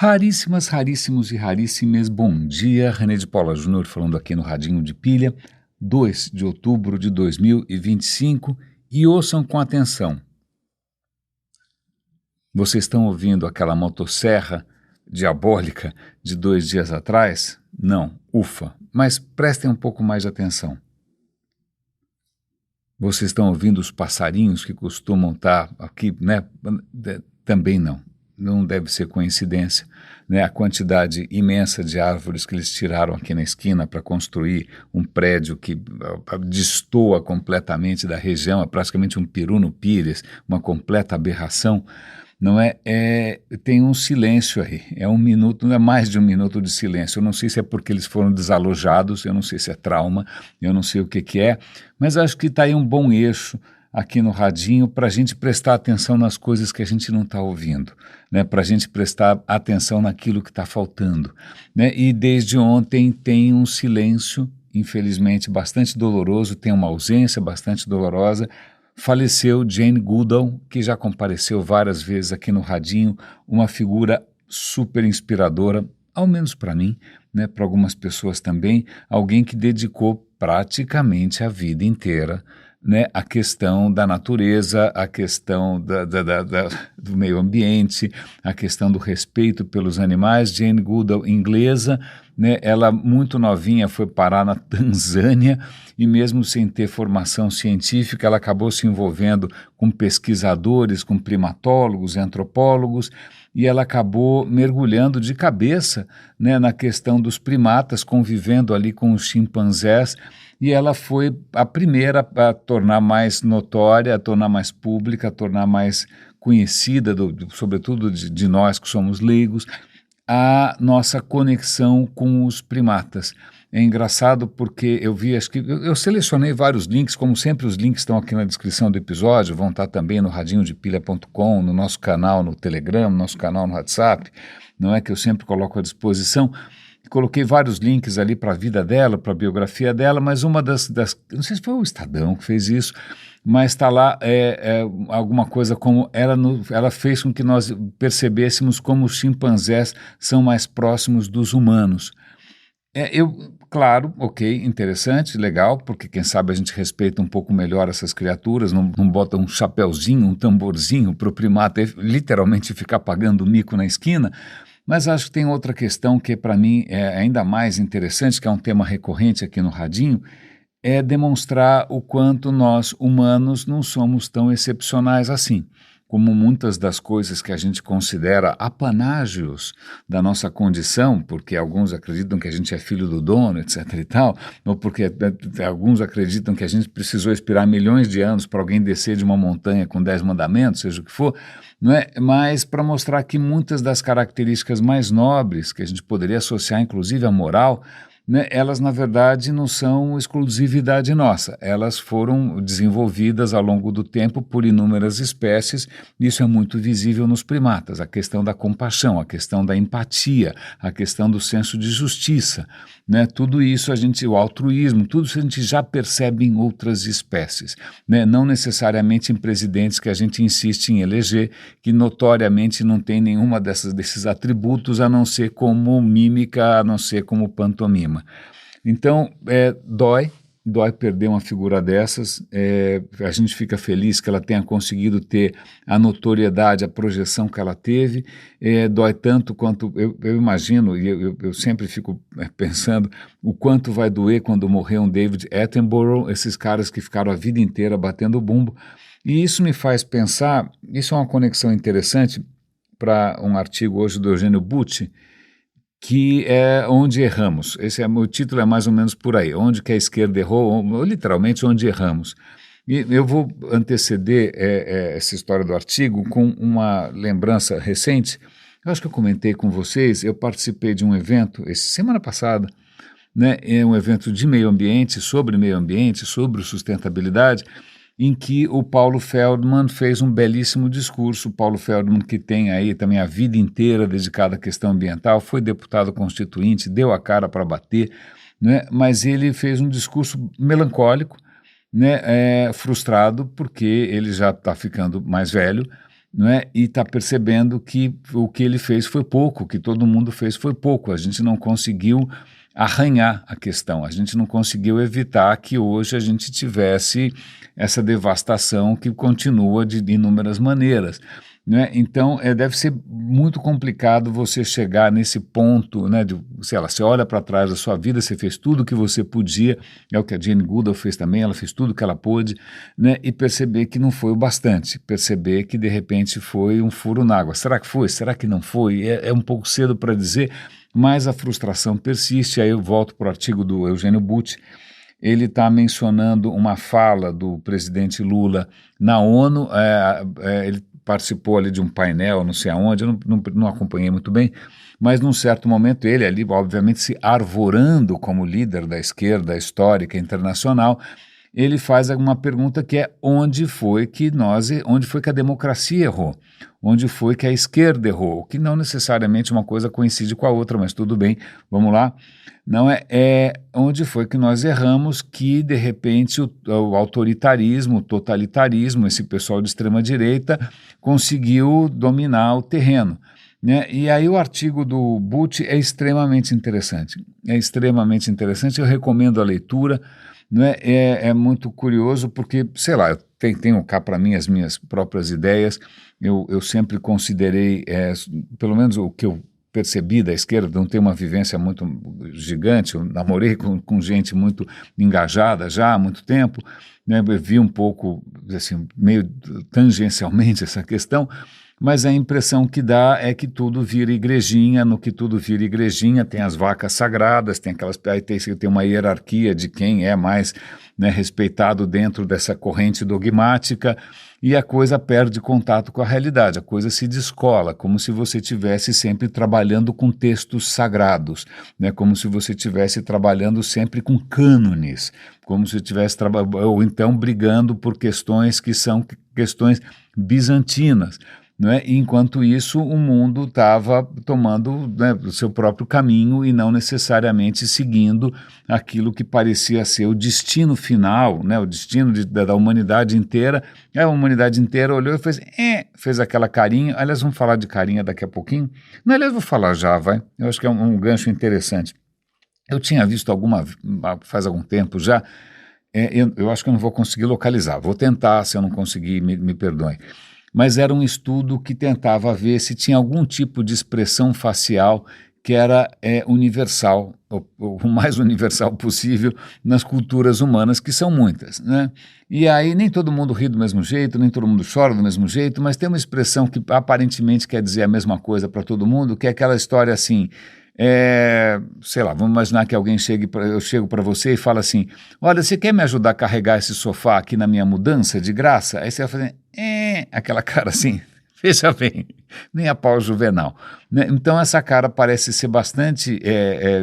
Raríssimas, raríssimos e raríssimes, bom dia, René de Paula Júnior falando aqui no Radinho de Pilha, 2 de outubro de 2025, e ouçam com atenção. Vocês estão ouvindo aquela motosserra diabólica de 2 dias atrás? Não, ufa, mas prestem um pouco mais de atenção. Vocês estão ouvindo os passarinhos que costumam estar aqui, né? Também não. Não deve ser coincidência, né? A quantidade imensa de árvores que eles tiraram aqui na esquina para construir um prédio que destoa completamente da região, é praticamente um peru no pires, uma completa aberração, não é? Tem um silêncio aí, é um minuto, não é mais de um minuto de silêncio. Eu não sei se é porque eles foram desalojados, eu não sei se é trauma, eu não sei o que é, mas acho que está aí um bom eixo aqui no Radinho para a gente prestar atenção nas coisas que a gente não está ouvindo, né? Para a gente prestar atenção naquilo que está faltando, né? E desde ontem tem um silêncio, infelizmente, bastante doloroso, tem uma ausência bastante dolorosa. Faleceu Jane Goodall, que já compareceu várias vezes aqui no Radinho, uma figura super inspiradora, ao menos para mim, né? Para algumas pessoas também, alguém que dedicou praticamente a vida inteira, né, a questão da natureza, a questão do meio ambiente, a questão do respeito pelos animais. Jane Goodall, inglesa, né, ela muito novinha foi parar na Tanzânia e mesmo sem ter formação científica, ela acabou se envolvendo com pesquisadores, com primatólogos, antropólogos, e ela acabou mergulhando de cabeça, né, na questão dos primatas, convivendo ali com os chimpanzés, e ela foi a primeira a tornar mais notória, a tornar mais pública, a tornar mais conhecida, sobretudo de nós que somos leigos, a nossa conexão com os primatas. É engraçado porque eu vi, acho que eu selecionei vários links, como sempre os links estão aqui na descrição do episódio, vão estar também no radinhodepilha.com, no nosso canal no Telegram, no nosso canal no WhatsApp, não é que eu sempre coloco à disposição. Coloquei vários links ali para a vida dela, para a biografia dela, mas uma das, não sei se foi o Estadão que fez isso, mas está lá alguma coisa como ela fez com que nós percebêssemos como os chimpanzés são mais próximos dos humanos. Claro, ok, interessante, legal, porque quem sabe a gente respeita um pouco melhor essas criaturas, não bota um chapéuzinho, um tamborzinho para o primata literalmente ficar pagando mico na esquina. Mas acho que tem outra questão que para mim é ainda mais interessante, que é um tema recorrente aqui no Radinho, é demonstrar o quanto nós, humanos, não somos tão excepcionais assim. Como muitas das coisas que a gente considera apanágios da nossa condição, porque alguns acreditam que a gente é filho do dono, etc. e tal, ou porque alguns acreditam que a gente precisou esperar milhões de anos para alguém descer de uma montanha com 10 mandamentos, seja o que for, não é? Mas para mostrar que muitas das características mais nobres, que a gente poderia associar inclusive à moral, né, elas na verdade não são exclusividade nossa, elas foram desenvolvidas ao longo do tempo por inúmeras espécies, isso é muito visível nos primatas, a questão da compaixão, a questão da empatia, a questão do senso de justiça, né, tudo isso o altruísmo, tudo isso a gente já percebe em outras espécies, né, não necessariamente em presidentes que a gente insiste em eleger, que notoriamente não tem nenhuma desses atributos, a não ser como mímica, a não ser como pantomima. Então, dói perder uma figura dessas, a gente fica feliz que ela tenha conseguido ter a notoriedade, a projeção que ela teve, dói tanto quanto, eu imagino, e eu sempre fico pensando, o quanto vai doer quando morrer um David Attenborough, esses caras que ficaram a vida inteira batendo bumbo, e isso me faz pensar, isso é uma conexão interessante para um artigo hoje do Eugênio Bucci, que é Onde Erramos. O título é mais ou menos por aí, onde que a esquerda errou, ou literalmente onde erramos. E eu vou anteceder essa história do artigo com uma lembrança recente. Eu acho que eu comentei com vocês, eu participei de um evento semana passada, né, um evento de meio ambiente, sobre sustentabilidade, em que o Paulo Feldman fez um belíssimo discurso. O Paulo Feldman, que tem aí também a vida inteira dedicada à questão ambiental, foi deputado constituinte, deu a cara para bater, né? Mas ele fez um discurso melancólico, né? Frustrado, porque ele já está ficando mais velho, não é? E está percebendo que o que ele fez foi pouco, o que todo mundo fez foi pouco. A gente não conseguiu arranhar a questão, a gente não conseguiu evitar que hoje a gente tivesse essa devastação que continua de inúmeras maneiras. Né? Então, deve ser muito complicado você chegar nesse ponto, né, de, sei lá, você olha para trás da sua vida, você fez tudo o que você podia, é o que a Jane Goodall fez também, ela fez tudo o que ela pôde, né, e perceber que não foi o bastante, perceber que de repente foi um furo na água. Será que foi? Será que não foi? É um pouco cedo para dizer, mas a frustração persiste. Aí eu volto para o artigo do Eugênio Butti. Ele está mencionando uma fala do presidente Lula na ONU, ele participou ali de um painel, não sei aonde, eu não acompanhei muito bem, mas num certo momento ele ali, obviamente, se arvorando como líder da esquerda histórica internacional, ele faz uma pergunta que é onde foi que a democracia errou? Onde foi que a esquerda errou? Que não necessariamente uma coisa coincide com a outra, mas tudo bem, vamos lá. Não é onde foi que nós erramos que, de repente, o autoritarismo, o totalitarismo, esse pessoal de extrema-direita conseguiu dominar o terreno. Né? E aí o artigo do Butti é extremamente interessante. É extremamente interessante, eu recomendo a leitura. Não é muito curioso porque, sei lá, eu tenho cá para mim as minhas próprias ideias, eu sempre considerei, pelo menos o que eu percebi da esquerda, não tenho uma vivência muito gigante, eu namorei com gente muito engajada já há muito tempo, né, eu vi um pouco, assim, meio tangencialmente essa questão, mas a impressão que dá é que tudo vira igrejinha, no que tudo vira igrejinha tem as vacas sagradas, tem aí tem uma hierarquia de quem é mais, né, respeitado dentro dessa corrente dogmática e a coisa perde contato com a realidade, a coisa se descola, como se você estivesse sempre trabalhando com textos sagrados, né, como se você estivesse trabalhando sempre com cânones, como se estivesse ou então brigando por questões que são questões bizantinas. Né? E enquanto isso, o mundo estava tomando, né, o seu próprio caminho e não necessariamente seguindo aquilo que parecia ser o destino final, né, o destino da humanidade inteira. A humanidade inteira olhou e fez aquela carinha. Aliás, vamos falar de carinha daqui a pouquinho. Não, aliás, vou falar já, vai. Eu acho que é um gancho interessante. Eu tinha visto faz algum tempo já, eu acho que eu não vou conseguir localizar. Vou tentar, se eu não conseguir, me perdoem. Mas era um estudo que tentava ver se tinha algum tipo de expressão facial que era universal, o mais universal possível nas culturas humanas, que são muitas, né? E aí nem todo mundo ri do mesmo jeito, nem todo mundo chora do mesmo jeito, mas tem uma expressão que aparentemente quer dizer a mesma coisa para todo mundo, que é aquela história assim, sei lá, vamos imaginar que alguém eu chego para você e fala assim, olha, você quer me ajudar a carregar esse sofá aqui na minha mudança de graça? Aí você vai fazer, aquela cara assim, veja bem, nem a pau juvenal. Né? Então essa cara parece ser bastante,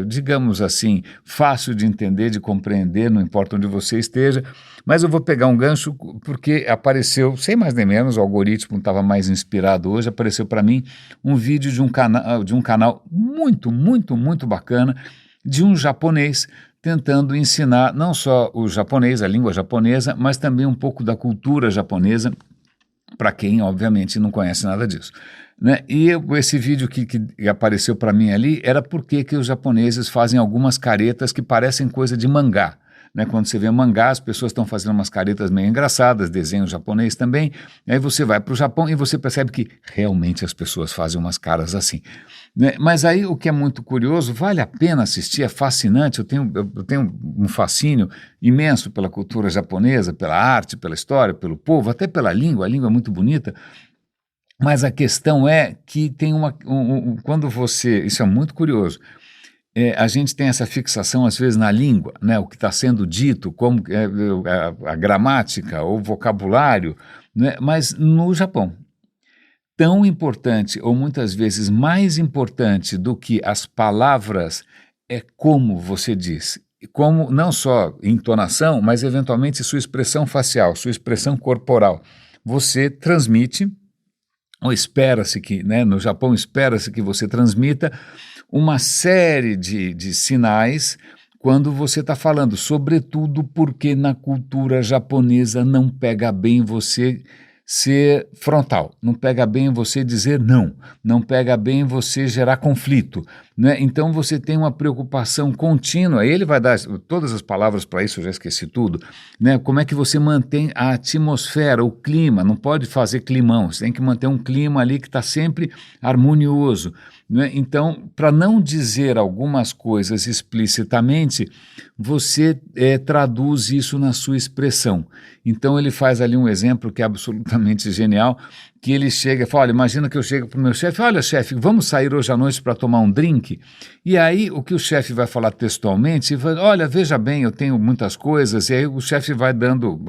digamos assim, fácil de entender, de compreender, não importa onde você esteja, mas eu vou pegar um gancho porque apareceu, sem mais nem menos, o algoritmo estava mais inspirado hoje, apareceu para mim um vídeo de um canal muito, muito, muito bacana de um japonês tentando ensinar não só o japonês, a língua japonesa, mas também um pouco da cultura japonesa, para quem, obviamente, não conhece nada disso. Né? E esse vídeo que apareceu para mim ali era porque que os japoneses fazem algumas caretas que parecem coisa de mangá. Né? Quando você vê mangá, as pessoas estão fazendo umas caretas meio engraçadas, desenho japonês também, aí você vai para o Japão e você percebe que realmente as pessoas fazem umas caras assim. Né? Mas aí o que é muito curioso, vale a pena assistir, é fascinante, eu tenho um fascínio imenso pela cultura japonesa, pela arte, pela história, pelo povo, até pela língua, a língua é muito bonita, mas a questão é que tem quando isso é muito curioso, a gente tem essa fixação, às vezes, na língua, né, o que está sendo dito, como a gramática, o vocabulário, né, mas no Japão, tão importante, ou muitas vezes mais importante do que as palavras, é como você diz, como não só entonação, mas eventualmente sua expressão facial, sua expressão corporal. Você transmite, ou espera-se que, né, no Japão espera-se que você transmita uma série de sinais quando você está falando, sobretudo porque na cultura japonesa não pega bem você ser frontal, não pega bem você dizer não pega bem você gerar conflito, né? Então você tem uma preocupação contínua, ele vai dar todas as palavras para isso, eu já esqueci tudo, né? Como é que você mantém a atmosfera, o clima, não pode fazer climão, você tem que manter um clima ali que está sempre harmonioso, né? Então, para não dizer algumas coisas explicitamente, você traduz isso na sua expressão. Então ele faz ali um exemplo que é absolutamente genial, que ele chega e fala, olha, imagina que eu chego para o meu chefe, olha chefe, vamos sair hoje à noite para tomar um drink? E aí o que o chefe vai falar textualmente, vai, olha, veja bem, eu tenho muitas coisas, e aí o chefe vai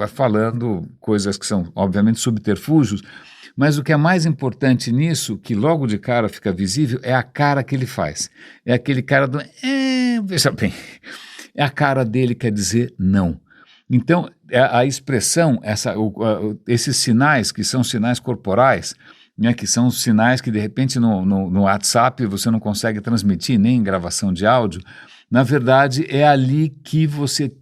falando coisas que são obviamente subterfúgios, mas o que é mais importante nisso, que logo de cara fica visível, é a cara que ele faz. É aquele cara do, veja bem, é a cara dele que quer dizer não. Então, a expressão, esses sinais, que são sinais corporais, né, que são sinais que, de repente, no WhatsApp você não consegue transmitir, nem em gravação de áudio, na verdade, é ali que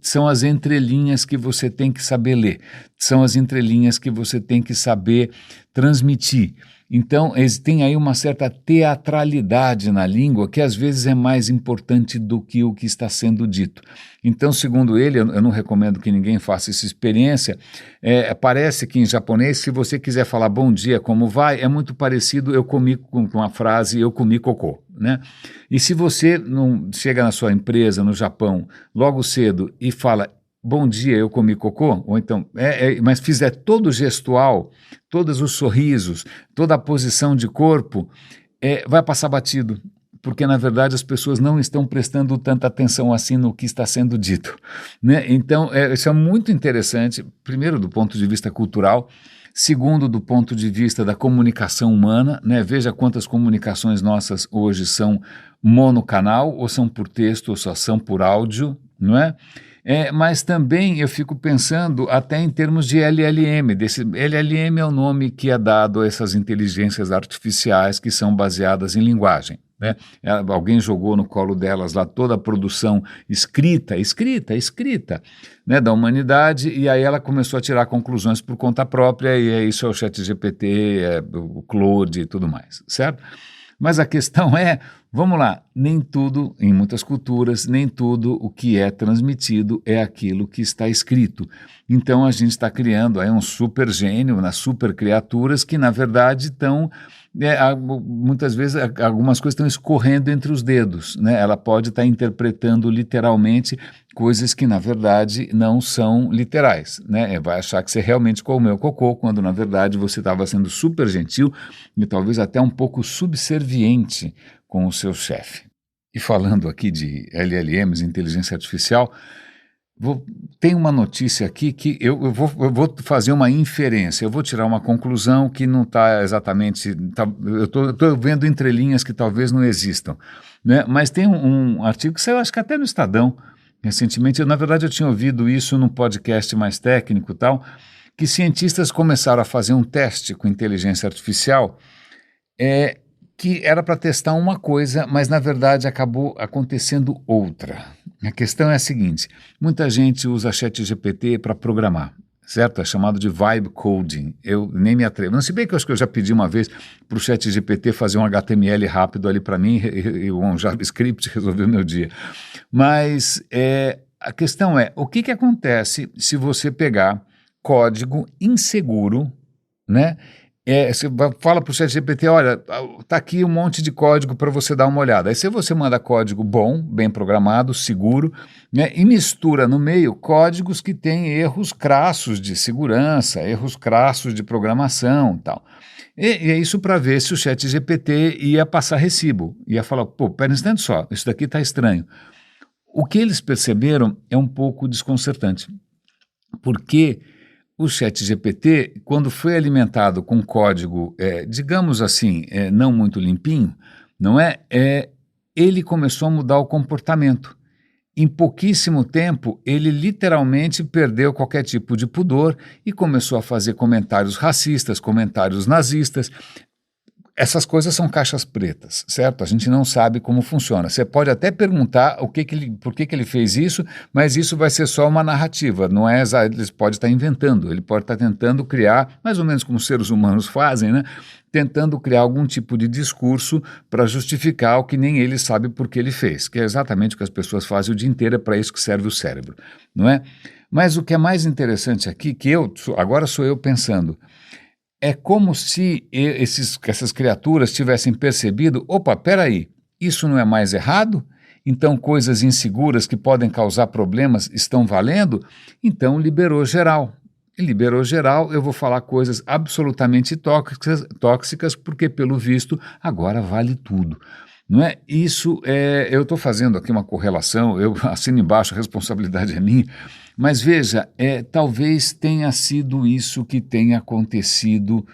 são as entrelinhas que você tem que saber ler, são as entrelinhas que você tem que saber transmitir. Então, tem aí uma certa teatralidade na língua que às vezes é mais importante do que o que está sendo dito. Então, segundo ele, eu não recomendo que ninguém faça essa experiência, parece que em japonês, se você quiser falar bom dia, como vai, é muito parecido eu comi com a frase eu comi cocô, né? E se você não chega na sua empresa, no Japão, logo cedo e fala bom dia, eu comi cocô, ou então, mas fizer todo o gestual, todos os sorrisos, toda a posição de corpo, vai passar batido, porque na verdade as pessoas não estão prestando tanta atenção assim no que está sendo dito, né? Então, isso é muito interessante, primeiro do ponto de vista cultural, segundo do ponto de vista da comunicação humana, né? Veja quantas comunicações nossas hoje são monocanal, ou são por texto, ou só são por áudio, não é? Mas também eu fico pensando até em termos de LLM. LLM é o nome que é dado a essas inteligências artificiais que são baseadas em linguagem, né? Alguém jogou no colo delas lá toda a produção escrita, né, da humanidade, e aí ela começou a tirar conclusões por conta própria, e isso é o ChatGPT, o Claude e tudo mais, certo? Mas a questão vamos lá, nem tudo, em muitas culturas, nem tudo o que é transmitido é aquilo que está escrito. Então a gente está criando aí um super gênio, nas super criaturas que na verdade estão, muitas vezes algumas coisas estão escorrendo entre os dedos, né? Ela pode estar interpretando literalmente coisas que na verdade não são literais, né? Vai achar que você realmente comeu cocô, quando na verdade você estava sendo super gentil e talvez até um pouco subserviente com o seu chefe. E falando aqui de LLMs, inteligência artificial, tem uma notícia aqui que eu vou fazer uma inferência, eu vou tirar uma conclusão que não está exatamente, eu estou vendo entrelinhas que talvez não existam, né? Mas tem um artigo que saiu, acho que até no Estadão, recentemente, na verdade eu tinha ouvido isso num podcast mais técnico e tal, que cientistas começaram a fazer um teste com inteligência artificial, que era para testar uma coisa, mas na verdade acabou acontecendo outra. A questão é a seguinte, muita gente usa ChatGPT para programar, certo? É chamado de vibe coding, eu nem me atrevo. Não, se bem que eu acho que eu já pedi uma vez para o ChatGPT fazer um HTML rápido ali para mim, e um JavaScript resolveu meu dia. Mas a questão é, o que acontece se você pegar código inseguro, né? Você fala para o ChatGPT, olha, está aqui um monte de código para você dar uma olhada. Aí se você manda código bom, bem programado, seguro, né, e mistura no meio códigos que têm erros crassos de segurança, erros crassos de programação e tal. E é isso para ver se o ChatGPT ia passar recibo, ia falar, pô, pera um instante só, isso daqui está estranho. O que eles perceberam é um pouco desconcertante, porque o ChatGPT, quando foi alimentado com código, digamos assim, não muito limpinho, não é? Ele começou a mudar o comportamento. Em pouquíssimo tempo, ele literalmente perdeu qualquer tipo de pudor e começou a fazer comentários racistas, comentários nazistas. essas coisas são caixas pretas, certo? A gente não sabe como funciona. Você pode até perguntar por que ele fez isso, mas isso vai ser só uma narrativa, não é? Ele pode estar inventando, ele pode estar tentando criar, mais ou menos como os seres humanos fazem, né? Tentando criar algum tipo de discurso para justificar o que nem ele sabe por que ele fez, que é exatamente o que as pessoas fazem o dia inteiro, é para isso que serve o cérebro, não é? Mas o que é mais interessante aqui, agora sou eu pensando, é como se essas criaturas tivessem percebido, opa, peraí, isso não é mais errado? Então coisas inseguras que podem causar problemas estão valendo? Então liberou geral. E liberou geral, eu vou falar coisas absolutamente tóxicas porque, pelo visto, agora vale tudo. Não é? Eu estou fazendo aqui uma correlação, eu assino embaixo, a responsabilidade é minha, mas veja, talvez tenha sido isso que tenha acontecido.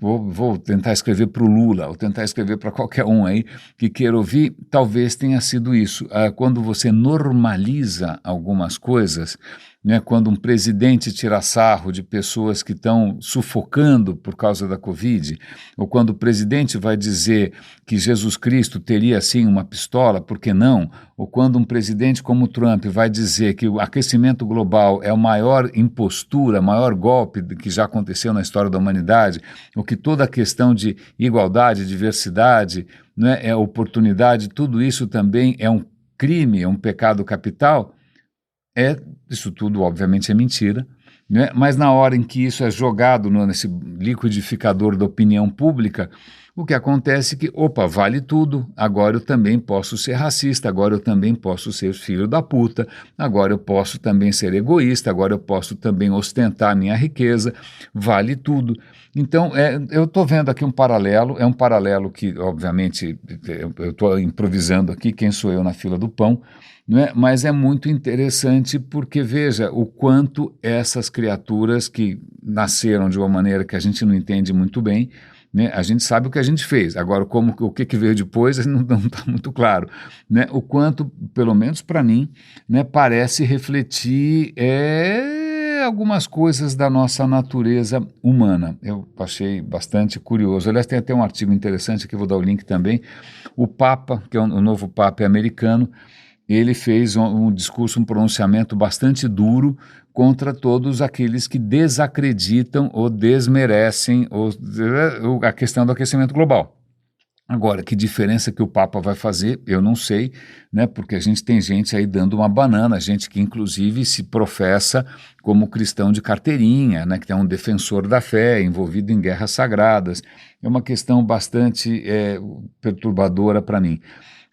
Vou tentar escrever para o Lula, ou tentar escrever para qualquer um aí que queira ouvir, talvez tenha sido isso. Quando você normaliza algumas coisas, né, quando um presidente tira sarro de pessoas que estão sufocando por causa da Covid, ou quando o presidente vai dizer que Jesus Cristo teria sim uma pistola, por que não? Ou quando um presidente como Trump vai dizer que o aquecimento global é a maior impostura, o maior golpe que já aconteceu na história da humanidade, ou que toda a questão de igualdade, diversidade, né, oportunidade, tudo isso também é um crime, é um pecado capital. Isso tudo obviamente é mentira, né? Mas na hora em que isso é jogado nesse liquidificador da opinião pública, o que acontece é que, opa, vale tudo, agora eu também posso ser racista, agora eu também posso ser filho da puta, agora eu posso também ser egoísta, agora eu posso também ostentar a minha riqueza, vale tudo. Então, eu estou vendo aqui um paralelo, é um paralelo que, obviamente, eu estou improvisando aqui, quem sou eu na fila do pão, não é? Mas é muito interessante porque, veja, o quanto essas criaturas que nasceram de uma maneira que a gente não entende muito bem, né? A gente sabe o que a gente fez, agora o que veio depois não está muito claro, né? O quanto, pelo menos para mim, né, parece refletir algumas coisas da nossa natureza humana. Eu achei bastante curioso. Aliás, tem até um artigo interessante que eu vou dar o link também. O Papa, que é o novo Papa americano, ele fez um discurso, um pronunciamento bastante duro contra todos aqueles que desacreditam ou desmerecem a questão do aquecimento global. Agora, que diferença que o Papa vai fazer, eu não sei, né? Porque a gente tem gente aí dando uma banana, gente que inclusive se professa como cristão de carteirinha, né? Que é um defensor da fé, envolvido em guerras sagradas. É uma questão bastante perturbadora para mim.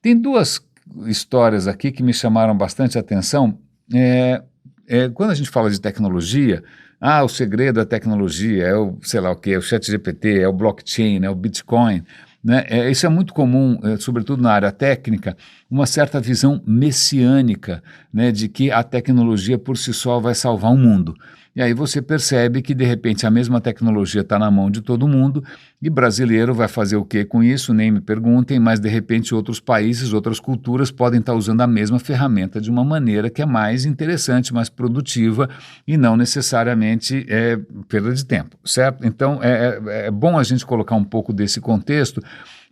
Tem duas histórias aqui que me chamaram bastante atenção. Quando a gente fala de tecnologia, o segredo da tecnologia é o, sei lá o que, é o ChatGPT, é o blockchain, é o Bitcoin, né? Isso é muito comum, sobretudo na área técnica, uma certa visão messiânica, né, de que a tecnologia por si só vai salvar o mundo. E aí você percebe que, de repente, a mesma tecnologia está na mão de todo mundo e brasileiro vai fazer o que com isso? Nem me perguntem, mas, de repente, outros países, outras culturas podem estar usando a mesma ferramenta de uma maneira que é mais interessante, mais produtiva e não necessariamente perda de tempo, certo? Então, é bom a gente colocar um pouco desse contexto,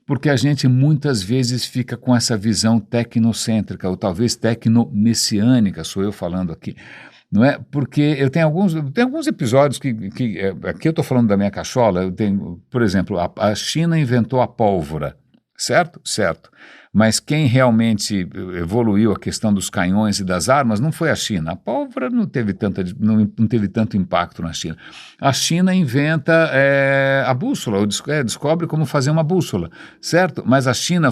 porque a gente muitas vezes fica com essa visão tecnocêntrica, ou talvez tecnomessiânica, sou eu falando aqui, não é? Porque eu tenho alguns episódios aqui eu estou falando da minha cachola, eu tenho, por exemplo, a China inventou a pólvora, certo? Certo. Mas quem realmente evoluiu a questão dos canhões e das armas não foi a China. A pólvora não teve tanto impacto na China. A China inventa a bússola, ou descobre como fazer uma bússola, certo? Mas a China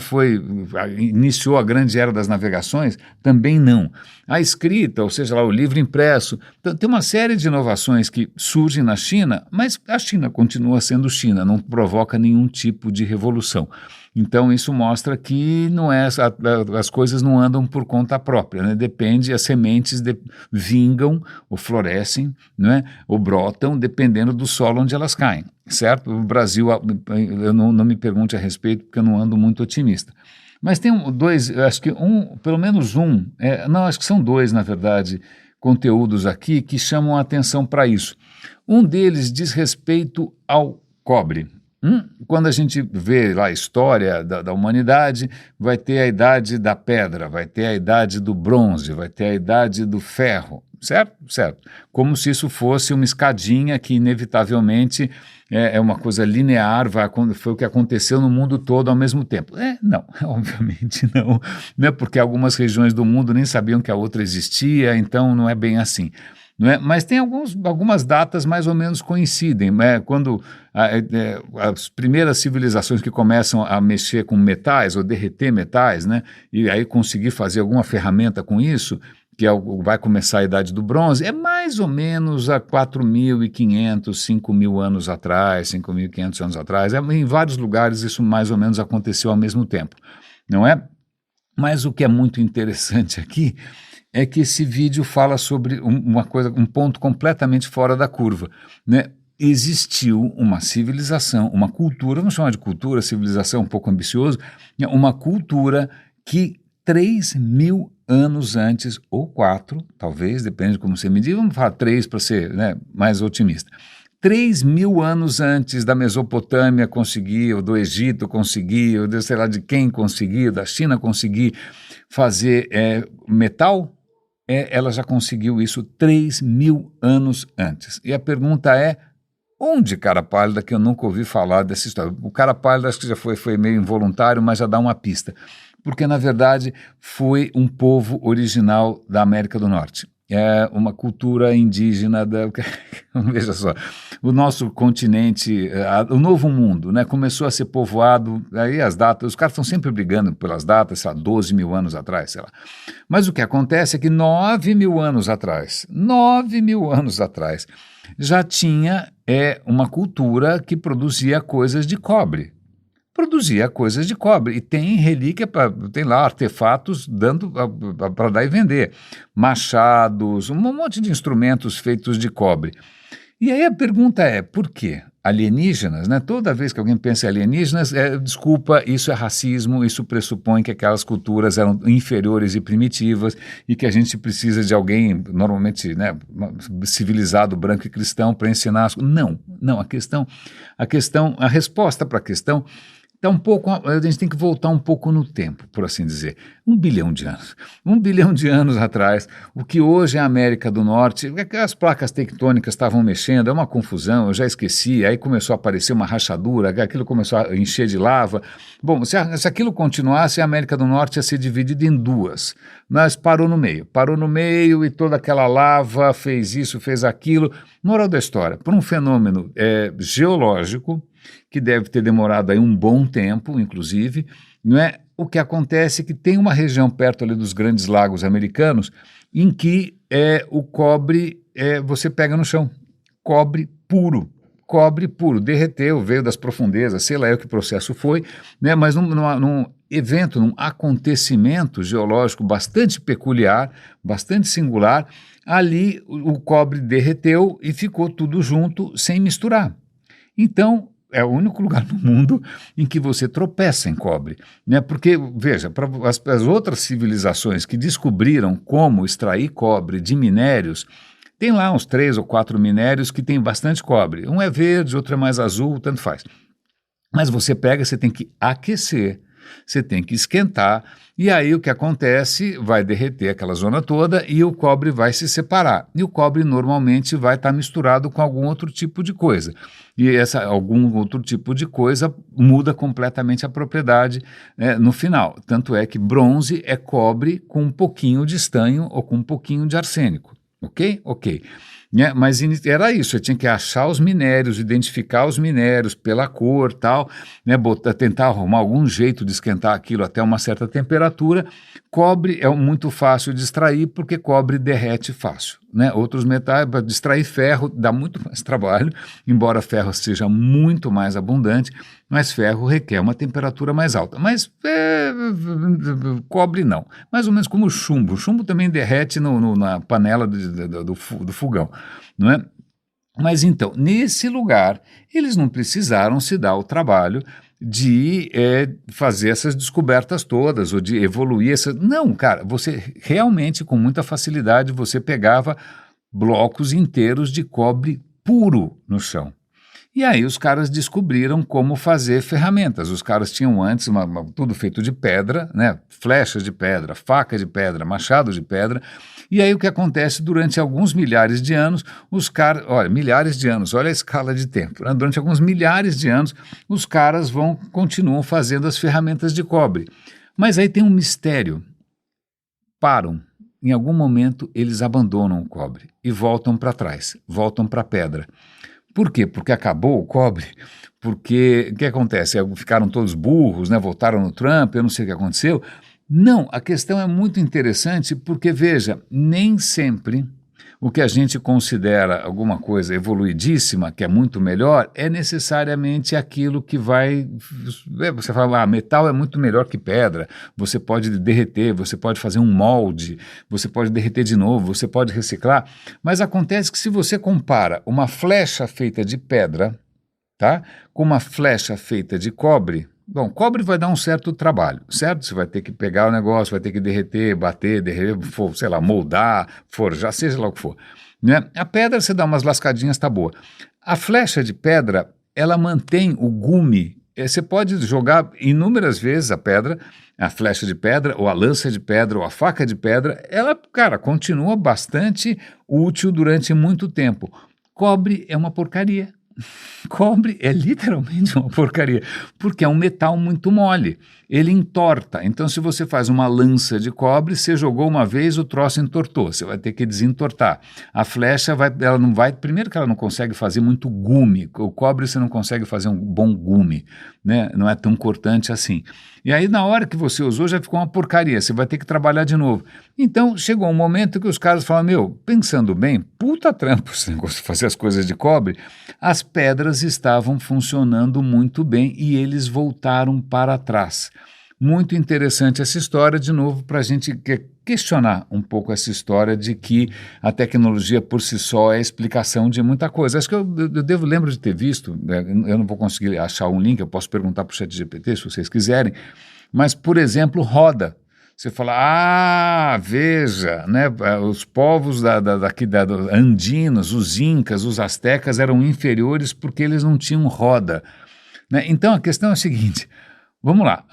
iniciou a grande era das navegações? Também não. A escrita, ou seja, lá, o livro impresso, tem uma série de inovações que surgem na China, mas a China continua sendo China, não provoca nenhum tipo de revolução. Então isso mostra que as coisas não andam por conta própria, né? Depende, as sementes vingam ou florescem, né? Ou brotam dependendo do solo onde elas caem, certo? O Brasil, eu não me pergunte a respeito porque eu não ando muito otimista. Mas tem dois, acho que pelo menos acho que são dois, na verdade, conteúdos aqui que chamam a atenção para isso. Um deles diz respeito ao cobre. Quando a gente vê lá a história da humanidade, vai ter a idade da pedra, vai ter a idade do bronze, vai ter a idade do ferro, certo? Certo. Como se isso fosse uma escadinha que inevitavelmente é uma coisa linear, foi o que aconteceu no mundo todo ao mesmo tempo. Não, obviamente não, né? Porque algumas regiões do mundo nem sabiam que a outra existia, então não é bem assim. Não é? Mas tem algumas datas mais ou menos coincidem, né? Quando as primeiras civilizações que começam a mexer com metais ou derreter metais, né? E aí conseguir fazer alguma ferramenta com isso, vai começar a Idade do Bronze, é mais ou menos há 4.500, 5.000 anos atrás, 5.500 anos atrás. Em vários lugares isso mais ou menos aconteceu ao mesmo tempo, não é? Mas o que é muito interessante aqui é que esse vídeo fala sobre um ponto completamente fora da curva, né? Existiu uma civilização, uma cultura, vamos chamar de cultura, civilização um pouco ambicioso, né? Uma cultura que 3.000 anos antes, ou 4, talvez, depende de como você medir, vamos falar 3 para ser, né, mais otimista. 3.000 anos antes da Mesopotâmia conseguir, ou do Egito conseguir, ou de sei lá de quem conseguir, da China conseguir fazer metal, ela já conseguiu isso 3.000 anos antes. E a pergunta é, onde, cara pálida, que eu nunca ouvi falar dessa história? O cara pálido acho que já foi meio involuntário, mas já dá uma pista. Porque, na verdade, foi um povo original da América do Norte. É uma cultura indígena veja só, o nosso continente, o novo mundo, né, começou a ser povoado, aí as datas, os caras estão sempre brigando pelas datas, sei lá, 12.000 anos atrás, sei lá. Mas o que acontece é que 9.000 anos atrás, já tinha uma cultura que produzia coisas de cobre. E tem relíquia, tem lá artefatos dando para dar e vender, machados, um monte de instrumentos feitos de cobre. E aí a pergunta é, por quê? Alienígenas, né? Toda vez que alguém pensa em alienígenas, desculpa, isso é racismo, isso pressupõe que aquelas culturas eram inferiores e primitivas e que a gente precisa de alguém, normalmente, né, civilizado, branco e cristão, para ensinar as coisas. Não, a resposta para a questão está um pouco, a gente tem que voltar um pouco no tempo, por assim dizer. 1 bilhão de anos. 1 bilhão de anos atrás, o que hoje é a América do Norte, as placas tectônicas estavam mexendo, é uma confusão, eu já esqueci, aí começou a aparecer uma rachadura, aquilo começou a encher de lava. Bom, se aquilo continuasse, a América do Norte ia ser dividida em duas, mas parou no meio e toda aquela lava fez isso, fez aquilo. Moral da história, por um fenômeno geológico, que deve ter demorado aí um bom tempo, inclusive, não é? O que acontece é que tem uma região perto ali dos grandes lagos americanos em que o cobre você pega no chão, cobre puro, derreteu, veio das profundezas, sei lá que processo foi, né? Mas num evento, num acontecimento geológico bastante peculiar, bastante singular, ali o cobre derreteu e ficou tudo junto sem misturar. Então, é o único lugar no mundo em que você tropeça em cobre, né? Porque, veja, para as outras civilizações que descobriram como extrair cobre de minérios, tem lá uns 3 ou 4 minérios que tem bastante cobre. Um é verde, outro é mais azul, tanto faz. Mas você tem que aquecer, você tem que esquentar, e aí o que acontece, vai derreter aquela zona toda e o cobre vai se separar. E o cobre normalmente vai estar misturado com algum outro tipo de coisa. E algum outro tipo de coisa muda completamente a propriedade no final. Tanto é que bronze é cobre com um pouquinho de estanho ou com um pouquinho de arsênico. Ok? Ok. Mas era isso, você tinha que achar os minérios, identificar os minérios pela cor, tal, né, tentar arrumar algum jeito de esquentar aquilo até uma certa temperatura. Cobre é muito fácil de extrair porque cobre derrete fácil, né? Outros metais, para extrair ferro dá muito mais trabalho, embora ferro seja muito mais abundante, mas ferro requer uma temperatura mais alta. Mas cobre não, mais ou menos como o chumbo. O chumbo também derrete na panela do fogão, não é? Mas então, nesse lugar, eles não precisaram se dar o trabalho de fazer essas descobertas todas, ou de evoluir Não, cara, você realmente, com muita facilidade, você pegava blocos inteiros de cobre puro no chão. E aí os caras descobriram como fazer ferramentas. Os caras tinham antes tudo feito de pedra, né? Flechas de pedra, faca de pedra, machado de pedra. E aí o que acontece durante alguns milhares de anos, os caras, olha, milhares de anos, olha a escala de tempo, né? Durante alguns milhares de anos, os caras continuam fazendo as ferramentas de cobre. Mas aí tem um mistério. Param. Em algum momento eles abandonam o cobre e voltam para trás, voltam para a pedra. Por quê? Porque acabou o cobre? Porque o que acontece? Ficaram todos burros, né? Votaram no Trump, eu não sei o que aconteceu. Não, a questão é muito interessante porque, veja, nem sempre o que a gente considera alguma coisa evoluidíssima, que é muito melhor, é necessariamente aquilo que vai... Você fala, metal é muito melhor que pedra, você pode derreter, você pode fazer um molde, você pode derreter de novo, você pode reciclar, mas acontece que se você compara uma flecha feita de pedra, tá, com uma flecha feita de cobre, bom, cobre vai dar um certo trabalho, certo? Você vai ter que pegar o negócio, vai ter que derreter, bater, sei lá, moldar, forjar, seja lá o que for, né? A pedra você dá umas lascadinhas, tá boa. A flecha de pedra, ela mantém o gume. Você pode jogar inúmeras vezes a pedra, a flecha de pedra, ou a lança de pedra, ou a faca de pedra, ela, cara, continua bastante útil durante muito tempo. Cobre é uma porcaria. Cobre é literalmente uma porcaria, porque é um metal muito mole, ele entorta. Então, se você faz uma lança de cobre, você jogou uma vez, o troço entortou, você vai ter que desentortar. A flecha, ela não vai, primeiro que ela não consegue fazer muito gume, o cobre você não consegue fazer um bom gume, né? Não é tão cortante assim. E aí, na hora que você usou, já ficou uma porcaria, você vai ter que trabalhar de novo. Então, chegou um momento que os caras falam, meu, pensando bem, puta trampo esse negócio de fazer as coisas de cobre, as pedras estavam funcionando muito bem e eles voltaram para trás. Muito interessante essa história, de novo, para a gente questionar um pouco essa história de que a tecnologia por si só é a explicação de muita coisa. Acho que eu lembro de ter visto, eu não vou conseguir achar um link, eu posso perguntar para o ChatGPT se vocês quiserem, mas, por exemplo, roda. Você fala, veja, né, os povos andinos, os incas, os astecas eram inferiores porque eles não tinham roda, né? Então a questão é a seguinte, vamos lá,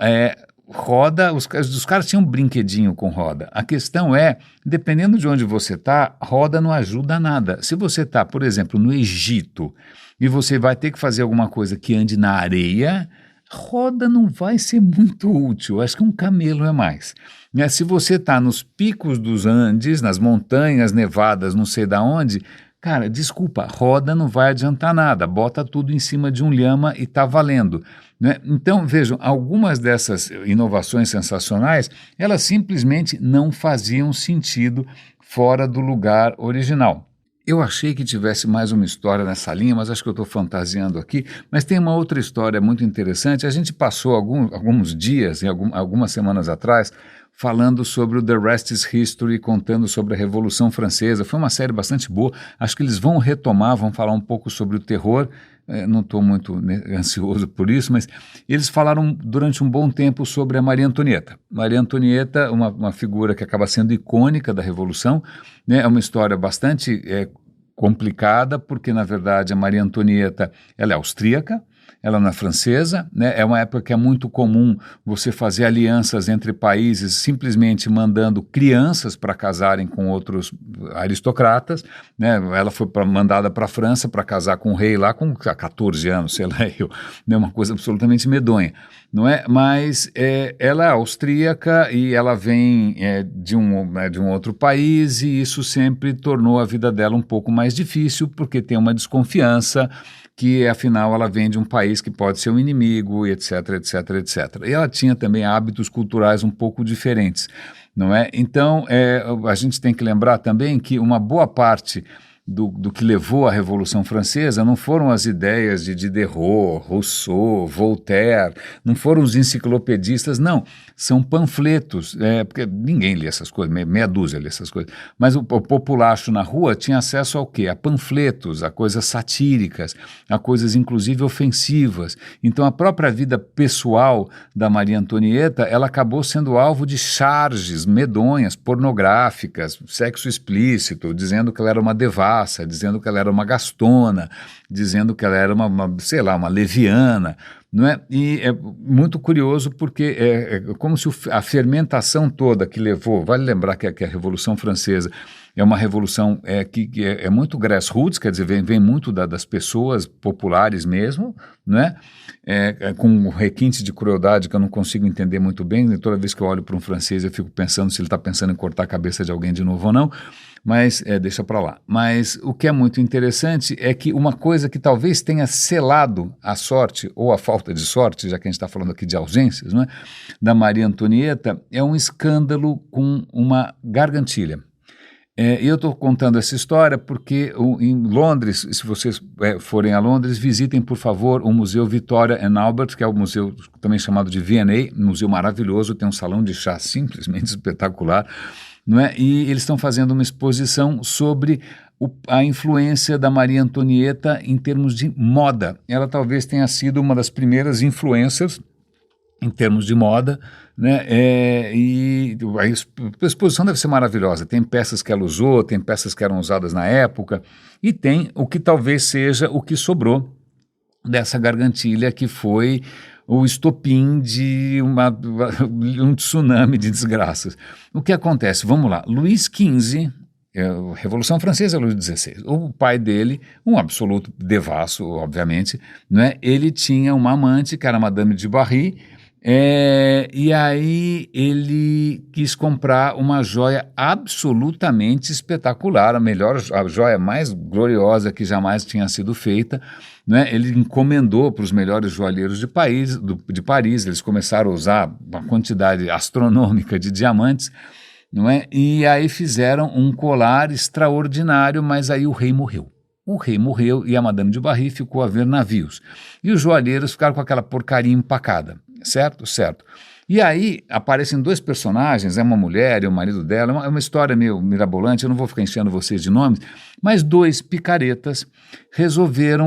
roda, os caras tinham um brinquedinho com roda. A questão é, dependendo de onde você está, roda não ajuda a nada. Se você está, por exemplo, no Egito e você vai ter que fazer alguma coisa que ande na areia, roda não vai ser muito útil, acho que um camelo é mais. Né? Se você está nos picos dos Andes, nas montanhas nevadas, não sei da onde, cara, desculpa, roda não vai adiantar nada, bota tudo em cima de um lhama e está valendo. Né? Então, vejam, algumas dessas inovações sensacionais, elas simplesmente não faziam sentido fora do lugar original. Eu achei que tivesse mais uma história nessa linha, mas acho que eu estou fantasiando aqui. Mas tem uma outra história muito interessante. A gente passou alguns dias, algumas semanas atrás, falando sobre o The Rest is History, contando sobre a Revolução Francesa. Foi uma série bastante boa. Acho que eles vão retomar, vão falar um pouco sobre o terror. Não estou muito ansioso por isso, mas eles falaram durante um bom tempo sobre a Maria Antonieta. Maria Antonieta, uma figura que acaba sendo icônica da Revolução, né? É uma história bastante complicada, porque, na verdade, a Maria Antonieta ela é austríaca, ela não é francesa, né? É uma época que é muito comum você fazer alianças entre países simplesmente mandando crianças para casarem com outros aristocratas, né? Ela foi mandada para a França para casar com o rei lá com 14 anos, sei lá eu, né? Uma coisa absolutamente medonha, não é? Mas ela é austríaca e ela vem de um outro país e isso sempre tornou a vida dela um pouco mais difícil porque tem uma desconfiança que afinal ela vem de um país que pode ser um inimigo, etc, etc, etc. E ela tinha também hábitos culturais um pouco diferentes, não é? Então, a gente tem que lembrar também que uma boa parte do que levou à Revolução Francesa não foram as ideias de Diderot, Rousseau, Voltaire, não foram os enciclopedistas, não, são panfletos, porque ninguém lê essas coisas, meia dúzia lê essas coisas, mas o populacho na rua tinha acesso ao quê? A panfletos, a coisas satíricas, a coisas inclusive ofensivas. Então a própria vida pessoal da Maria Antonieta, ela acabou sendo alvo de charges medonhas, pornográficas, sexo explícito, dizendo que ela era uma devassa, devassa, dizendo que ela era uma gastona, dizendo que ela era sei lá, uma leviana, não é? E é muito curioso porque é como se a fermentação toda que levou, vale lembrar que a Revolução Francesa é uma revolução que é muito grassroots, quer dizer, vem muito das pessoas populares mesmo, não é? Com um requinte de crueldade que eu não consigo entender muito bem, e toda vez que eu olho para um francês eu fico pensando se ele está pensando em cortar a cabeça de alguém de novo ou não, mas deixa para lá. Mas o que é muito interessante é que uma coisa que talvez tenha selado a sorte, ou a falta de sorte, já que a gente está falando aqui de ausências, não é? Da Maria Antonieta, é um escândalo com uma gargantilha. E eu estou contando essa história porque em Londres, se vocês forem a Londres, visitem, por favor, o Museu Victoria and Albert, que é o museu também chamado de V&A, um museu maravilhoso, tem um salão de chá simplesmente espetacular, não é? E eles estão fazendo uma exposição sobre a influência da Maria Antonieta em termos de moda. Ela talvez tenha sido uma das primeiras influências em termos de moda, né? E a exposição deve ser maravilhosa. Tem peças que ela usou, tem peças que eram usadas na época, e tem o que talvez seja o que sobrou dessa gargantilha, que foi o estopim de um tsunami de desgraças. O que acontece? Vamos lá. Luís XV, Revolução Francesa, Luís XVI, o pai dele, um absoluto devasso, obviamente, né? Ele tinha uma amante que era Madame de Barry, e aí ele quis comprar uma joia absolutamente espetacular, a joia mais gloriosa que jamais tinha sido feita, né? Ele encomendou para os melhores joalheiros de Paris, eles começaram a usar uma quantidade astronômica de diamantes, não é? E aí fizeram um colar extraordinário, mas aí o rei morreu. O rei morreu e a Madame de Barry ficou a ver navios. E os joalheiros ficaram com aquela porcaria empacada. Certo? Certo. E aí aparecem dois personagens, uma mulher e o marido dela, é uma história meio mirabolante, eu não vou ficar enchendo vocês de nomes, mas dois picaretas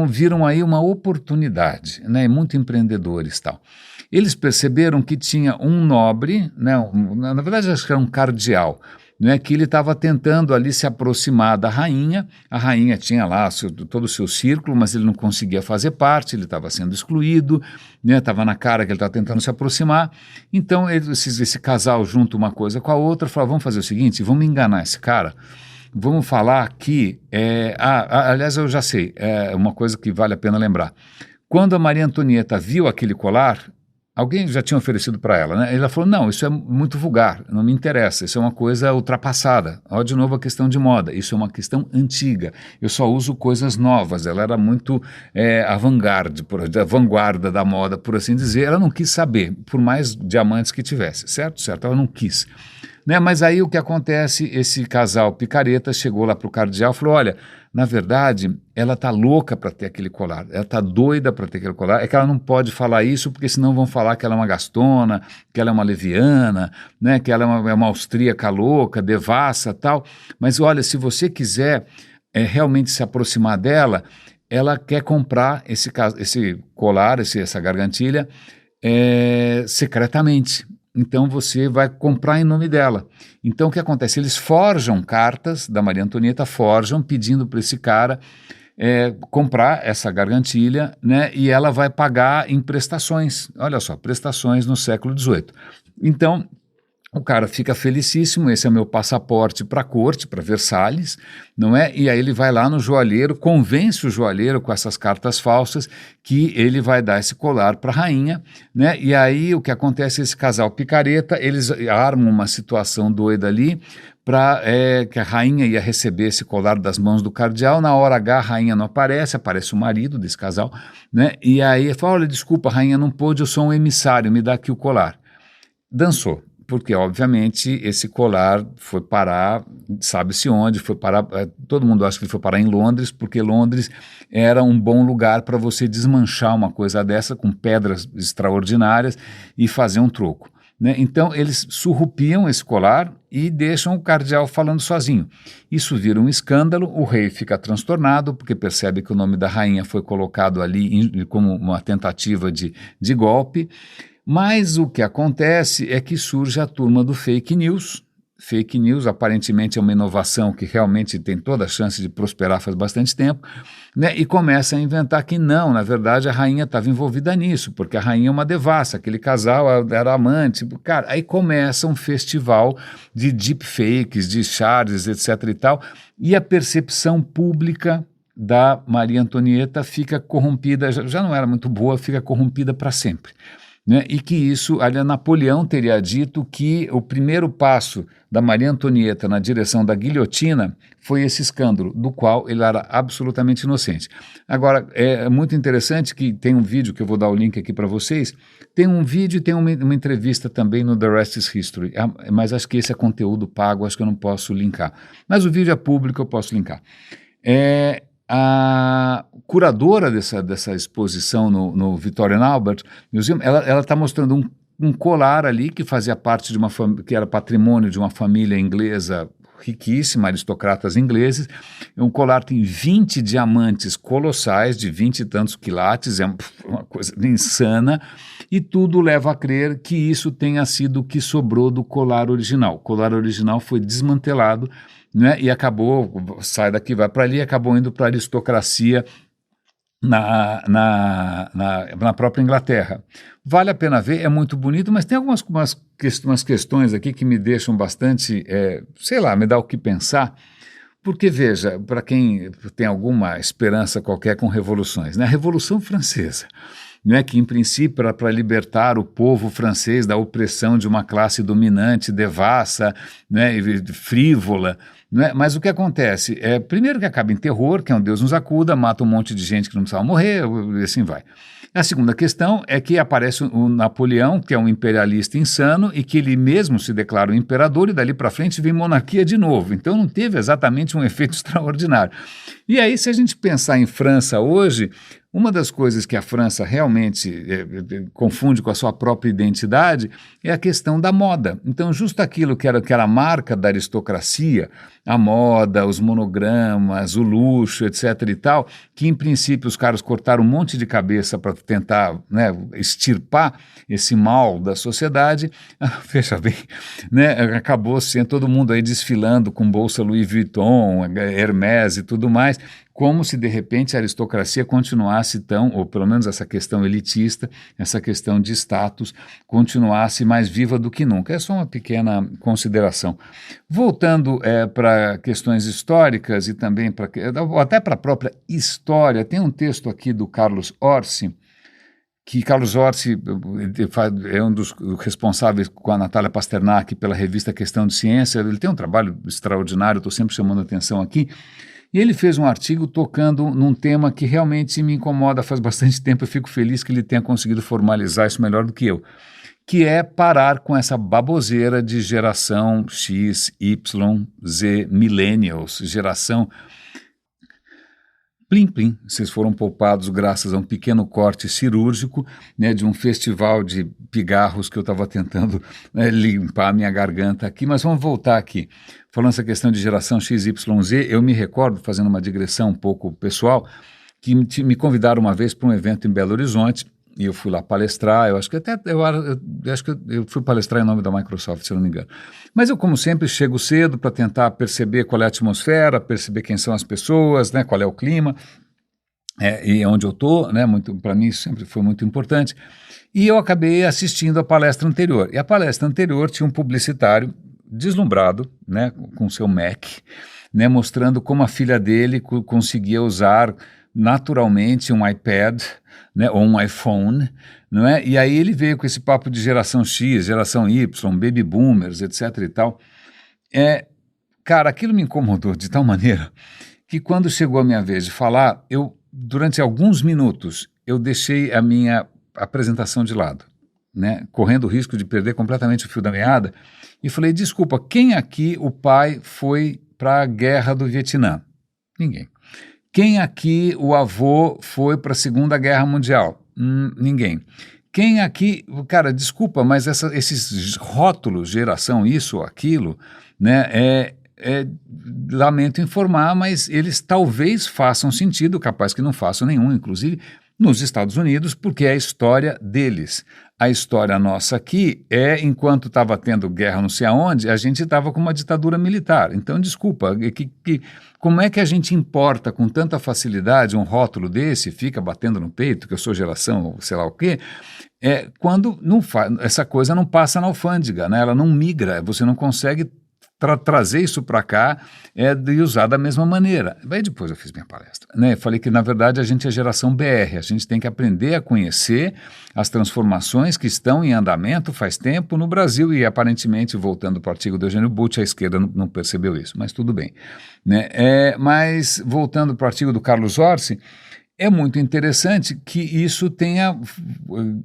viram aí uma oportunidade, né, muito empreendedores e tal. Eles perceberam que tinha um nobre, né, na verdade acho que era um cardeal, né, que ele estava tentando ali se aproximar da rainha, a rainha tinha lá todo o seu círculo, mas ele não conseguia fazer parte, ele estava sendo excluído, né, estava na cara que ele estava tentando se aproximar, então esse casal junta uma coisa com a outra, falou, vamos fazer o seguinte, vamos enganar esse cara, vamos falar que, aliás eu já sei, uma coisa que vale a pena lembrar, quando a Maria Antonieta viu aquele colar, alguém já tinha oferecido para ela, né? Ela falou, não, isso é muito vulgar, não me interessa, isso é uma coisa ultrapassada. Olha de novo a questão de moda, isso é uma questão antiga, eu só uso coisas novas. Ela era muito vanguarda da moda, por assim dizer. Ela não quis saber, por mais diamantes que tivesse, certo? Certo, ela não quis. Né? Mas aí o que acontece, esse casal picareta chegou lá para o cardeal e falou, olha, na verdade, ela está louca para ter aquele colar, ela está doida para ter aquele colar, é que ela não pode falar isso porque senão vão falar que ela é uma gastona, que ela é uma leviana, né? Que ela é uma austríaca louca, devassa tal, mas olha, se você quiser realmente se aproximar dela, ela quer comprar esse colar, essa gargantilha secretamente. Então você vai comprar em nome dela. Então o que acontece? Eles forjam cartas da Maria Antonieta, pedindo para esse cara comprar essa gargantilha, né? E ela vai pagar em prestações. Olha só, prestações no século XVIII. Então o cara fica felicíssimo, esse é meu passaporte para a corte, para Versalhes, não é? E aí ele vai lá no joalheiro, convence o joalheiro com essas cartas falsas que ele vai dar esse colar para a rainha, né? E aí o que acontece, esse casal picareta, eles armam uma situação doida ali para que a rainha ia receber esse colar das mãos do cardeal, na hora H a rainha não aparece, aparece o marido desse casal, né? E aí ele fala, olha, desculpa, a rainha não pôde, eu sou um emissário, me dá aqui o colar. Dançou. Porque, obviamente, esse colar foi parar, sabe-se onde, foi parar, todo mundo acha que ele foi parar em Londres, porque Londres era um bom lugar para você desmanchar uma coisa dessa com pedras extraordinárias e fazer um troco, né? Então, eles surrupiam esse colar e deixam o cardeal falando sozinho. Isso vira um escândalo, o rei fica transtornado, porque percebe que o nome da rainha foi colocado ali como uma tentativa de golpe. Mas o que acontece é que surge a turma do fake news, fake news, aparentemente é uma inovação que realmente tem toda a chance de prosperar faz bastante tempo, né? E começa a inventar que não, na verdade a rainha estava envolvida nisso, porque a rainha é uma devassa, aquele casal era amante, cara, aí começa um festival de deepfakes, de charges, etc e tal, e a percepção pública da Maria Antonieta fica corrompida, já não era muito boa, fica corrompida para sempre. Né, e que isso, aliás, Napoleão teria dito que o primeiro passo da Maria Antonieta na direção da guilhotina foi esse escândalo, do qual ele era absolutamente inocente. Agora, é muito interessante que tem um vídeo, que eu vou dar o link aqui para vocês, tem um vídeo e tem uma entrevista também no The Rest is History, mas acho que esse é conteúdo pago, acho que eu não posso linkar. Mas o vídeo é público, eu posso linkar. A curadora dessa exposição no Victorian Albert Museum, ela está mostrando um colar ali que fazia parte de que era patrimônio de uma família inglesa riquíssima, aristocratas ingleses. Um colar tem 20 diamantes colossais, de 20 e tantos quilates, é uma coisa insana, e tudo leva a crer que isso tenha sido o que sobrou do colar original. O colar original foi desmantelado, né, e acabou, sai daqui, vai para ali, acabou indo para a aristocracia na própria Inglaterra. Vale a pena ver, é muito bonito, mas tem umas questões aqui que me deixam bastante, sei lá, me dá o que pensar, porque veja, para quem tem alguma esperança qualquer com revoluções, né, a Revolução Francesa, não é, que em princípio era para libertar o povo francês da opressão de uma classe dominante, devassa, né, frívola, não é? Mas o que acontece? Primeiro que acaba em terror, que é um Deus nos acuda, mata um monte de gente que não precisava morrer, e assim vai. A segunda questão é que aparece o Napoleão, que é um imperialista insano, e que ele mesmo se declara o imperador, e dali para frente vem monarquia de novo. Então não teve exatamente um efeito extraordinário. E aí, se a gente pensar em França hoje, uma das coisas que a França realmente confunde com a sua própria identidade é a questão da moda. Então, justo aquilo que era a marca da aristocracia, a moda, os monogramas, o luxo, etc. e tal, que em princípio os caras cortaram um monte de cabeça para tentar, né, extirpar esse mal da sociedade, veja bem, né, acabou sendo todo mundo aí desfilando com bolsa Louis Vuitton, Hermès e tudo mais, como se de repente a aristocracia continuasse tão, ou pelo menos essa questão elitista, essa questão de status, continuasse mais viva do que nunca. É só uma pequena consideração. Voltando para questões históricas e também até para a própria história, tem um texto aqui do Carlos Orsi, que Carlos Orsi é um dos responsáveis com a Natália Pasternak pela revista Questão de Ciência. Ele tem um trabalho extraordinário, estou sempre chamando a atenção aqui. E ele fez um artigo tocando num tema que realmente me incomoda faz bastante tempo. Eu fico feliz que ele tenha conseguido formalizar isso melhor do que eu, que é parar com essa baboseira de geração X, Y, Z, millennials, geração... Plim, plim, vocês foram poupados graças a um pequeno corte cirúrgico, né, de um festival de pigarros que eu estava tentando limpar a minha garganta aqui, mas vamos voltar aqui. Falando essa questão de geração XYZ, eu me recordo, fazendo uma digressão um pouco pessoal, que me convidaram uma vez para um evento em Belo Horizonte, e eu fui lá palestrar, eu acho que eu fui palestrar em nome da Microsoft, se eu não me engano. Mas eu, como sempre, chego cedo para tentar perceber qual é a atmosfera, perceber quem são as pessoas, né, qual é o clima, e onde eu estou, né, para mim isso sempre foi muito importante. E eu acabei assistindo a palestra anterior. E a palestra anterior tinha um publicitário deslumbrado, né, com seu Mac, né, mostrando como a filha dele conseguia usar naturalmente um iPad, né, ou um iPhone, não é? E aí ele veio com esse papo de geração X, geração Y, baby boomers, etc. e tal. Cara, aquilo me incomodou de tal maneira que quando chegou a minha vez de falar, durante alguns minutos, eu deixei a minha apresentação de lado, né, correndo o risco de perder completamente o fio da meada, e falei, desculpa, quem aqui o pai foi para a guerra do Vietnã? Ninguém. Quem aqui o avô foi para a Segunda Guerra Mundial? Ninguém. Quem aqui, cara, desculpa, mas esses rótulos, geração isso ou aquilo, né, lamento informar, mas eles talvez façam sentido, capaz que não façam nenhum, inclusive, nos Estados Unidos, porque é a história deles. A história nossa aqui é, enquanto estava tendo guerra não sei aonde, a gente estava com uma ditadura militar. Então, desculpa, como é que a gente importa com tanta facilidade um rótulo desse, fica batendo no peito, que eu sou geração, sei lá o quê, quando não essa coisa não passa na alfândega, né? Ela não migra, você não consegue trazer isso para cá e usar da mesma maneira. Aí depois eu fiz minha palestra, né? Falei que, na verdade, a gente é geração BR, a gente tem que aprender a conhecer as transformações que estão em andamento faz tempo no Brasil e, aparentemente, voltando para o artigo do Eugênio Butti, a esquerda não percebeu isso, mas tudo bem, né? Mas, voltando para o artigo do Carlos Orsi, é muito interessante que isso tenha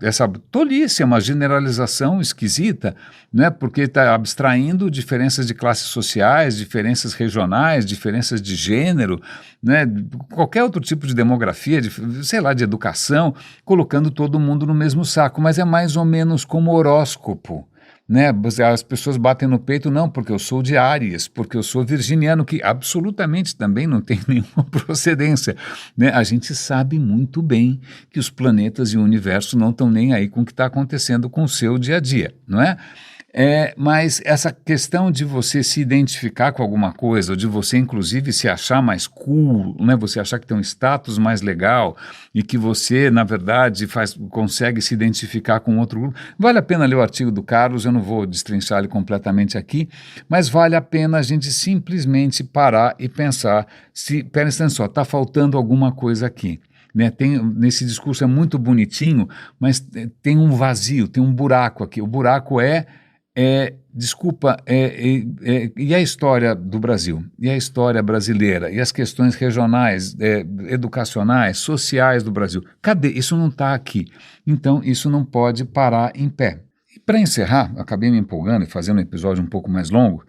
essa tolice, uma generalização esquisita, né? Porque está abstraindo diferenças de classes sociais, diferenças regionais, diferenças de gênero, né? Qualquer outro tipo de demografia, sei lá, de educação, colocando todo mundo no mesmo saco, mas é mais ou menos como horóscopo. Né? As pessoas batem no peito, não, porque eu sou de Áries, porque eu sou virginiano, que absolutamente também não tem nenhuma procedência. Né? A gente sabe muito bem que os planetas e o universo não estão nem aí com o que está acontecendo com o seu dia a dia, não é? Mas essa questão de você se identificar com alguma coisa, ou de você inclusive se achar mais cool, né? Você achar que tem um status mais legal e que você, na verdade, consegue se identificar com outro grupo, vale a pena ler o artigo do Carlos, eu não vou destrinchar ele completamente aqui, mas vale a pena a gente simplesmente parar e pensar pera só, está faltando alguma coisa aqui. Né, nesse discurso é muito bonitinho, mas tem um vazio, tem um buraco aqui. O buraco e a história do Brasil, e a história brasileira, e as questões regionais, educacionais, sociais do Brasil. Cadê? Isso não está aqui. Então, isso não pode parar em pé. E para encerrar, acabei me empolgando e fazendo um episódio um pouco mais longo,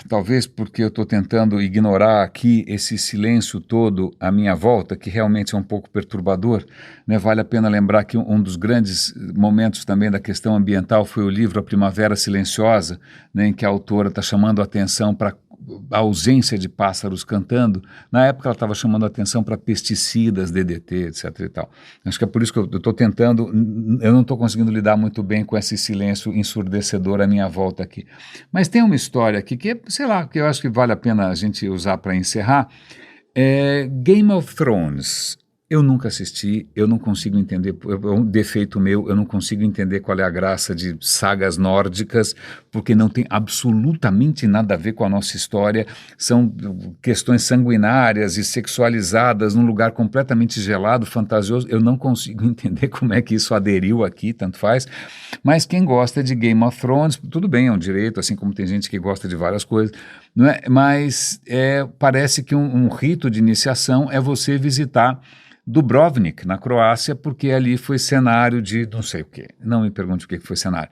talvez porque eu estou tentando ignorar aqui esse silêncio todo à minha volta, que realmente é um pouco perturbador, né? Vale a pena lembrar que um dos grandes momentos também da questão ambiental foi o livro A Primavera Silenciosa, né, em que a autora está chamando a atenção para a ausência de pássaros cantando. Na época ela estava chamando a atenção para pesticidas, DDT, etc. e tal. Acho que é por isso que eu estou tentando, eu não estou conseguindo lidar muito bem com esse silêncio ensurdecedor à minha volta aqui. Mas tem uma história aqui que, sei lá, que eu acho que vale a pena a gente usar para encerrar. Game of Thrones. Eu nunca assisti, eu não consigo entender, é um defeito meu, eu não consigo entender qual é a graça de sagas nórdicas, porque não tem absolutamente nada a ver com a nossa história, são questões sanguinárias e sexualizadas num lugar completamente gelado, fantasioso, eu não consigo entender como é que isso aderiu aqui, tanto faz, mas quem gosta de Game of Thrones, tudo bem, é um direito, assim como tem gente que gosta de várias coisas, não é? Mas parece que um rito de iniciação é você visitar Dubrovnik, na Croácia, porque ali foi cenário de não sei o quê. Não me pergunte o que foi cenário.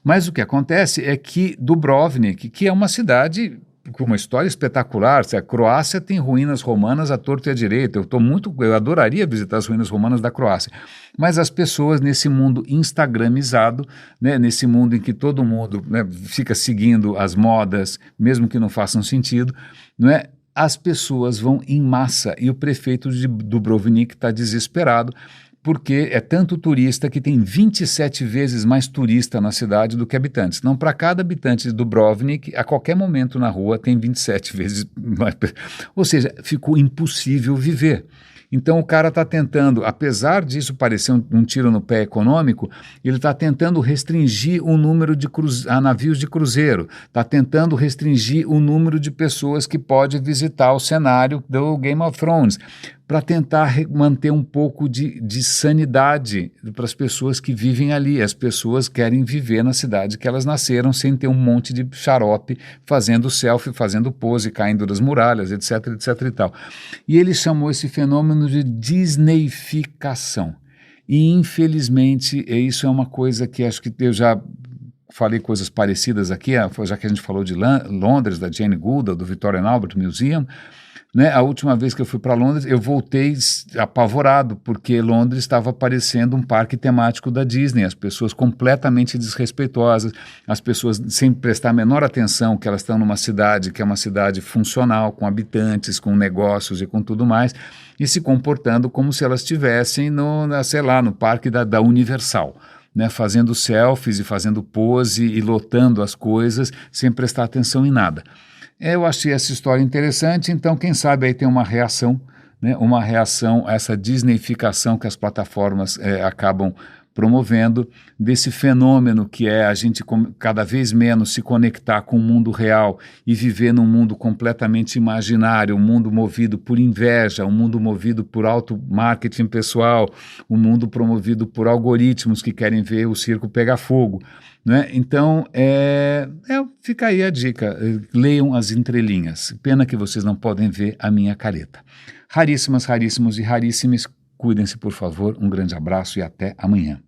Mas o que acontece é que Dubrovnik, que é uma cidade com uma história espetacular, a Croácia tem ruínas romanas à torto e à direita, eu adoraria visitar as ruínas romanas da Croácia, mas as pessoas nesse mundo instagramizado, né, nesse mundo em que todo mundo, né, fica seguindo as modas, mesmo que não façam sentido, não é? As pessoas vão em massa e o prefeito de Dubrovnik está desesperado porque é tanto turista que tem 27 vezes mais turista na cidade do que habitantes. Não, para cada habitante de Dubrovnik, a qualquer momento na rua tem 27 vezes mais. Ou seja, ficou impossível viver. Então o cara está tentando, apesar disso parecer um tiro no pé econômico, ele está tentando restringir o número de navios de cruzeiro, está tentando restringir o número de pessoas que pode visitar o cenário do Game of Thrones, para tentar manter um pouco de sanidade para as pessoas que vivem ali. As pessoas querem viver na cidade que elas nasceram sem ter um monte de xarope fazendo selfie, fazendo pose, caindo das muralhas, etc, etc e tal. E ele chamou esse fenômeno de Disneyficação. E, infelizmente, isso é uma coisa que acho que eu já falei coisas parecidas aqui, já que a gente falou de Londres, da Jane Goodall, do Victoria and Albert Museum, né? A última vez que eu fui para Londres, eu voltei apavorado, porque Londres estava parecendo um parque temático da Disney, as pessoas completamente desrespeitosas, as pessoas sem prestar a menor atenção que elas estão numa cidade que é uma cidade funcional, com habitantes, com negócios e com tudo mais, e se comportando como se elas estivessem no parque da Universal, né, fazendo selfies e fazendo pose e lotando as coisas sem prestar atenção em nada. Eu achei essa história interessante, então quem sabe aí tem uma reação, né, uma reação a essa disneyficação que as plataformas acabam promovendo, desse fenômeno que é a gente cada vez menos se conectar com o mundo real e viver num mundo completamente imaginário, um mundo movido por inveja, um mundo movido por alto marketing pessoal, um mundo promovido por algoritmos que querem ver o circo pegar fogo. Né? Então, fica aí a dica, leiam as entrelinhas, pena que vocês não podem ver a minha careta. Raríssimas, raríssimos e raríssimes, cuidem-se por favor, um grande abraço e até amanhã.